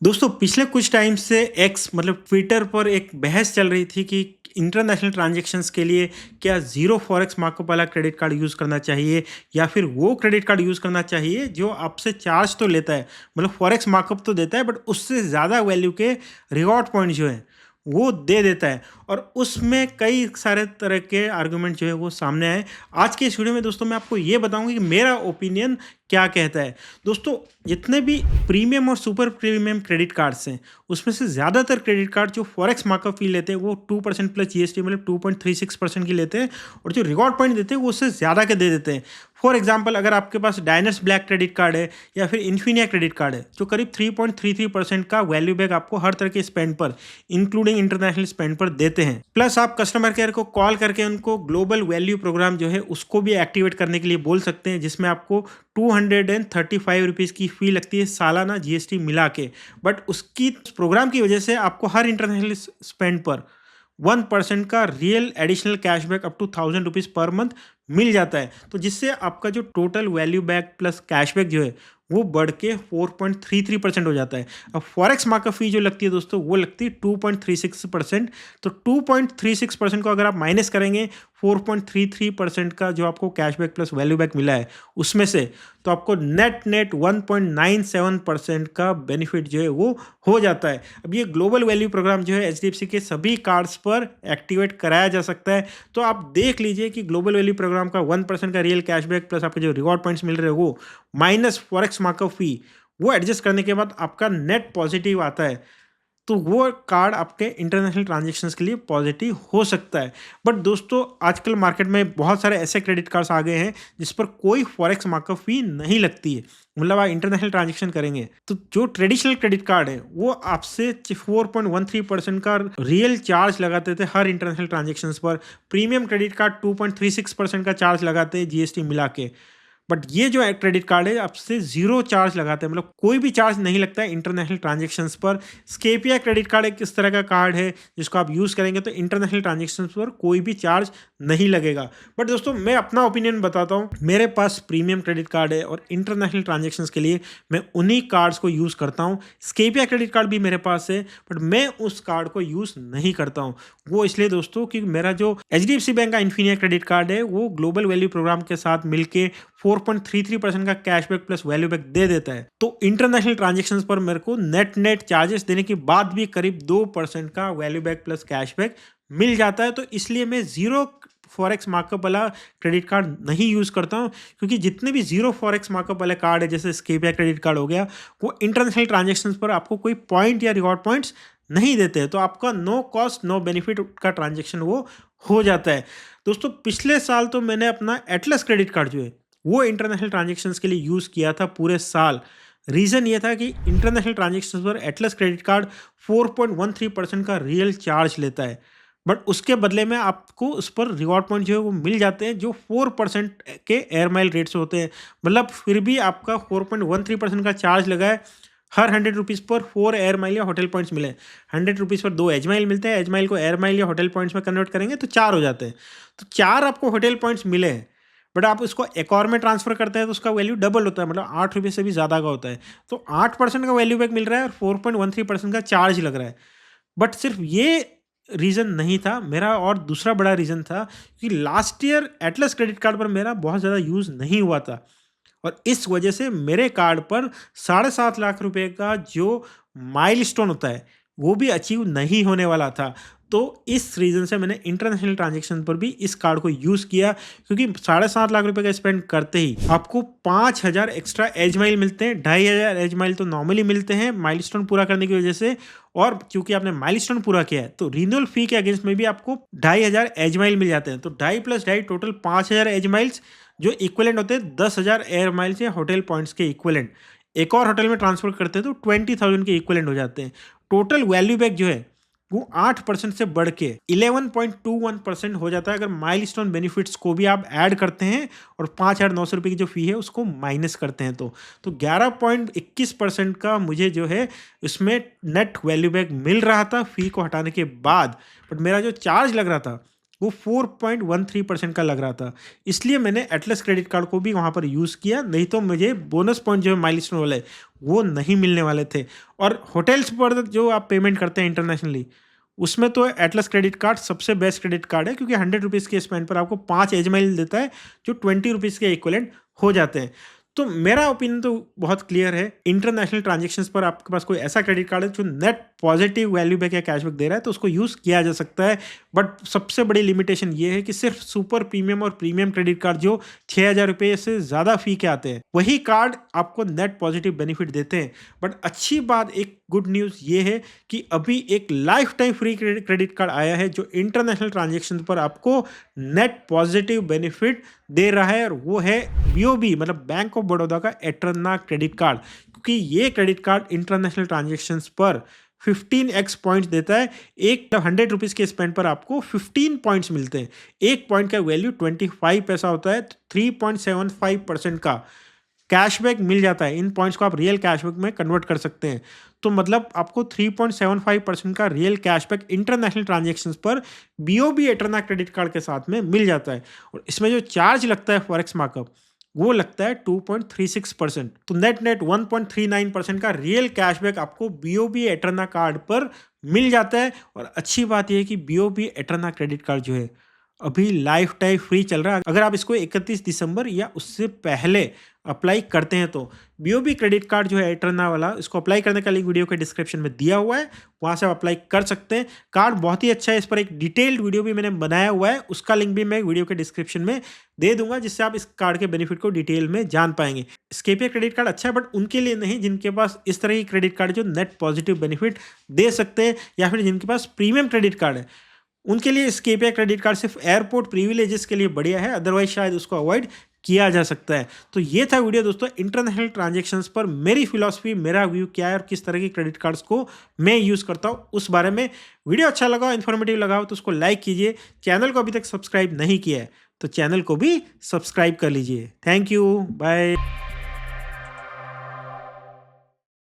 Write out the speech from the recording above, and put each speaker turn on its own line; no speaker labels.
दोस्तों पिछले कुछ टाइम से एक्स मतलब ट्विटर पर एक बहस चल रही थी कि इंटरनेशनल ट्रांजैक्शंस के लिए क्या ज़ीरो फॉरेक्स मार्कअप वाला क्रेडिट कार्ड यूज़ करना चाहिए या फिर वो क्रेडिट कार्ड यूज़ करना चाहिए जो आपसे चार्ज तो लेता है, मतलब फॉरेक्स मार्कअप तो देता है बट उससे ज़्यादा वैल्यू के रिवॉर्ड पॉइंट जो है वो दे देता है। और उसमें कई सारे तरह के आर्गुमेंट जो है वो सामने आए। आज के इस वीडियो में दोस्तों मैं आपको ये बताऊंगा कि मेरा ओपिनियन क्या कहता है। दोस्तों जितने भी प्रीमियम और सुपर प्रीमियम क्रेडिट कार्ड्स हैं उसमें से ज़्यादातर क्रेडिट कार्ड जो फॉरेक्स मार्कअप फी लेते हैं वो 2% प्लस जीएसटी मतलब 2.36% की लेते हैं, और जो रिवॉर्ड पॉइंट देते हैं वो उससे ज़्यादा के दे देते हैं। फॉर एग्जाम्पल अगर आपके पास डायनर्स ब्लैक क्रेडिट कार्ड है या फिर इन्फिनिया क्रेडिट कार्ड है जो करीब 3.33% का वैल्यू बैक आपको हर तरह के स्पेंड पर इंक्लूडिंग इंटरनेशनल स्पेंड पर देते हैं। प्लस आप कस्टमर केयर को कॉल करके उनको ग्लोबल वैल्यू प्रोग्राम जो है उसको भी एक्टिवेट करने के लिए बोल सकते हैं, जिसमें आपको 235 रुपीज़ की फ़ी लगती है सालाना जीएसटी मिला के। बट उसकी प्रोग्राम की वजह से आपको हर इंटरनेशनल स्पेंड पर 1% का real additional cashback up to 1000 rupees पर मंथ मिल जाता है। तो जिससे आपका जो total value back plus cashback जो है वो बढ़ के 4.33% हो जाता है। अब फॉरेक्स मार्कअप फी जो लगती है दोस्तों वो लगती है 2.36%। तो 2.36% को अगर आप माइनस करेंगे 4.33% का जो आपको कैशबैक प्लस वैल्यू बैक मिला है उसमें से, तो आपको नेट 1.97% का बेनिफिट जो है वो हो जाता है। अब ये ग्लोबल वैल्यू प्रोग्राम जो है एचडीएफसी के सभी कार्ड्स पर एक्टिवेट कराया जा सकता है। तो आप देख लीजिए कि ग्लोबल वैल्यू प्रोग्राम का 1% का रियल कैशबैक प्लस आपके जो रिवॉर्ड पॉइंट्स मिल रहे हैं वो माइनस फॉरेक्स मार्कअप फी, वो एडजस्ट करने के बाद आपका नेट पॉजिटिव आता है। तो वो कार्ड आपके इंटरनेशनल ट्रांजैक्शंस के लिए पॉजिटिव हो सकता है। बट दोस्तों आजकल मार्केट में बहुत सारे ऐसे क्रेडिट कार्ड्स आ गए हैं जिस पर कोई फॉरेक्स मार्कअप फी नहीं लगती है, मतलब आप इंटरनेशनल ट्रांजैक्शन करेंगे तो जो ट्रेडिशनल क्रेडिट कार्ड है वो आपसे 4.13% का रियल चार्ज लगाते थे हर इंटरनेशनल ट्रांजैक्शंस पर। प्रीमियम क्रेडिट कार्ड 2.36% का चार्ज लगाते हैं जीएसटी मिला के। बट ये जो क्रेडिट कार्ड है आपसे जीरो चार्ज लगाते हैं, मतलब कोई भी चार्ज नहीं लगता है इंटरनेशनल ट्रांजैक्शंस पर। स्केपिया क्रेडिट कार्ड एक किस तरह का कार्ड है जिसको आप यूज़ करेंगे तो इंटरनेशनल ट्रांजैक्शंस पर कोई भी चार्ज नहीं लगेगा। बट दोस्तों मैं अपना ओपिनियन बताता हूँ, मेरे पास प्रीमियम क्रेडिट कार्ड है और इंटरनेशनल ट्रांजैक्शंस के लिए मैं उन्हीं कार्ड्स को यूज़ करता हूँ। स्केपिया क्रेडिट कार्ड भी मेरे पास है बट मैं उस कार्ड को यूज़ नहीं करता हूँ। वो इसलिए दोस्तों कि मेरा जो एचडीएफसी बैंक का इन्फिनिया क्रेडिट कार्ड है वो ग्लोबल वैल्यू प्रोग्राम के साथ मिलके 4.33% का कैशबैक प्लस वैल्यू बैक दे देता है। तो इंटरनेशनल ट्रांजैक्शंस पर मेरे को नेट चार्जेस देने के बाद भी करीब 2% का वैल्यू बैक प्लस कैशबैक मिल जाता है। तो इसलिए मैं जीरो फॉरेक्स मार्कअप वाला क्रेडिट कार्ड नहीं यूज़ करता हूँ, क्योंकि जितने भी जीरो फॉरेक्स मार्कअप वाले कार्ड है जैसे स्केपिया क्रेडिट कार्ड हो गया वो इंटरनेशनल ट्रांजैक्शंस पर आपको कोई पॉइंट या रिवॉर्ड पॉइंट्स नहीं देते हैं। तो आपका नो कॉस्ट नो बेनिफिट का ट्रांजैक्शन वो हो जाता है। दोस्तों पिछले साल तो मैंने अपना एटलस क्रेडिट कार्ड जो है वो इंटरनेशनल ट्रांजैक्शंस के लिए यूज़ किया था पूरे साल। रीज़न ये था कि इंटरनेशनल ट्रांजैक्शंस पर एटलस क्रेडिट कार्ड 4.13% का रियल चार्ज लेता है, बट उसके बदले में आपको उस पर रिवॉर्ड पॉइंट जो है वो मिल जाते हैं जो 4% के एयर माइल रेट से होते हैं। मतलब फिर भी आपका 4.13% का चार्ज लगा है, हर 100 रुपीज़ पर 4 एयर माइल या होटल पॉइंट्स मिले। 100 रुपीज़ पर 2 एज माइल मिलते हैं, एज माइल को एयर माइल या होटल पॉइंट्स में कन्वर्ट करेंगे तो 4 हो जाते हैं। तो 4 आपको होटल पॉइंट्स मिले हैं, बट आप उसको एक और में ट्रांसफर करते हैं तो उसका वैल्यू डबल होता है, मतलब 8 रुपये से भी ज़्यादा का होता है। तो 8% का वैल्यू बैक मिल रहा है और 4.13% का चार्ज लग रहा है। बट सिर्फ ये रीज़न नहीं था, मेरा और दूसरा बड़ा रीज़न था कि last year Atlas credit card पर मेरा बहुत ज़्यादा यूज़ नहीं हुआ था और इस वजह से मेरे कार्ड पर 7.5 लाख रुपए का जो माइलस्टोन होता है वो भी अचीव नहीं होने वाला था। तो इस रीज़न से मैंने इंटरनेशनल ट्रांजैक्शन पर भी इस कार्ड को यूज़ किया, क्योंकि 7.5 लाख रुपए का स्पेंड करते ही आपको 5,000 एक्स्ट्रा एज माइल मिलते हैं। 2,500 एज माइल तो नॉर्मली मिलते हैं माइलस्टोन पूरा करने की वजह से, और क्योंकि आपने माइलस्टोन पूरा किया है तो रिन्यूअल फी के अगेंस्ट में भी आपको 2,500 एज माइल मिल जाते हैं। तो 2.5 प्लस 2.5 टोटल 5,000 एज माइल्स जो इक्वलेंट होते हैं 10,000 एयर माइल्स या होटल पॉइंट्स के इक्वलेंट। एक और होटल में ट्रांसफर करते हैं तो 20,000 के इक्वलेंट हो जाते हैं। टोटल वैल्यू बैक जो है वो 8% से बढ़ के 11.21% हो जाता है अगर माइलस्टोन बेनिफिट्स को भी आप ऐड करते हैं और 5,900 रुपये की जो फी है उसको माइनस करते हैं तो 11.21% का मुझे जो है इसमें नेट वैल्यू बैक मिल रहा था फी को हटाने के बाद। बट मेरा जो चार्ज लग रहा था वो 4.13% का लग रहा था। इसलिए मैंने एटलस क्रेडिट कार्ड को भी वहाँ पर यूज़ किया, नहीं तो मुझे बोनस पॉइंट जो है माइलस्टोन वाले वो नहीं मिलने वाले थे। और होटल्स पर जो आप पेमेंट करते हैं इंटरनेशनली, उसमें तो एटलस क्रेडिट कार्ड सबसे बेस्ट क्रेडिट कार्ड है, क्योंकि 100 रुपीज़ के स्पेंड पर आपको 5 एज माइल देता है, जो 20 रुपीज़ के इक्वलेंट हो जाते हैं। तो मेरा ओपिनियन तो बहुत क्लियर है, इंटरनेशनल ट्रांजैक्शंस पर आपके पास कोई ऐसा क्रेडिट कार्ड है जो नेट पॉजिटिव वैल्यू बैक या कैशबैक दे रहा है, तो उसको यूज़ किया जा सकता है। बट सबसे बड़ी लिमिटेशन ये है कि सिर्फ सुपर प्रीमियम और प्रीमियम क्रेडिट कार्ड जो 6,000 रुपये से ज़्यादा फी के आते हैं, वही कार्ड आपको नेट पॉजिटिव बेनिफिट देते हैं। बट अच्छी बात, एक गुड न्यूज़ ये है कि अभी एक life time free credit card आया है जो इंटरनेशनल ट्रांजेक्शन पर आपको नेट पॉजिटिव बेनिफिट दे रहा है, और वो है BOB मतलब बैंक ऑफ बड़ौदा का एटर्ना क्रेडिट कार्ड। क्योंकि ये क्रेडिट कार्ड इंटरनेशनल ट्रांजेक्शन्स पर 15x पॉइंट्स देता है। एक 100 रुपीज़ के स्पेंड पर आपको 15 पॉइंट्स मिलते हैं। एक पॉइंट का वैल्यू 25 पैसा होता है, 3.75% का कैशबैक मिल जाता है। इन पॉइंट्स को आप रियल कैशबैक में कन्वर्ट कर सकते हैं। तो मतलब आपको 3.75% का रियल कैशबैक इंटरनेशनल ट्रांजैक्शंस पर BOB एटर्ना क्रेडिट कार्ड के साथ में मिल जाता है। और इसमें जो चार्ज लगता है फॉरेक्स मार्कअप, वो लगता है 2.36%। तो नेट 1.39% का रियल कैशबैक आपको BOB एटर्ना कार्ड पर मिल जाता है। और अच्छी बात यह है कि BOB एटर्ना क्रेडिट कार्ड जो है अभी लाइफ टाइम फ्री चल रहा है। अगर आप इसको 31 दिसंबर या उससे पहले अप्लाई करते हैं तो BOB क्रेडिट कार्ड जो है एटर्ना वाला, इसको अप्लाई करने का लिंक वीडियो के डिस्क्रिप्शन में दिया हुआ है, वहाँ से आप अप्लाई कर सकते हैं। कार्ड बहुत ही अच्छा है, इस पर एक डिटेल्ड वीडियो भी मैंने बनाया हुआ है, उसका लिंक भी मैं वीडियो के डिस्क्रिप्शन में दे दूंगा, जिससे आप इस कार्ड के बेनिफिट को डिटेल में जान पाएंगे। स्केपिया क्रेडिट कार्ड अच्छा है, बट उनके लिए नहीं जिनके पास इस तरह की क्रेडिट कार्ड जो नेट पॉजिटिव बेनिफिट दे सकते हैं, या फिर जिनके पास प्रीमियम क्रेडिट कार्ड है, उनके लिए स्केपिया क्रेडिट कार्ड सिर्फ एयरपोर्ट प्रिविलेजेस के लिए बढ़िया है, अदरवाइज शायद उसको अवॉइड किया जा सकता है। तो ये था वीडियो दोस्तों, इंटरनेशनल ट्रांजैक्शंस पर मेरी फिलॉसफी, मेरा व्यू क्या है और किस तरह की क्रेडिट कार्ड्स को मैं यूज़ करता हूँ उस बारे में। वीडियो अच्छा लगा, इन्फॉर्मेटिव लगा हो तो उसको लाइक कीजिए। चैनल को अभी तक सब्सक्राइब नहीं किया है तो चैनल को भी सब्सक्राइब कर लीजिए। Thank you, bye.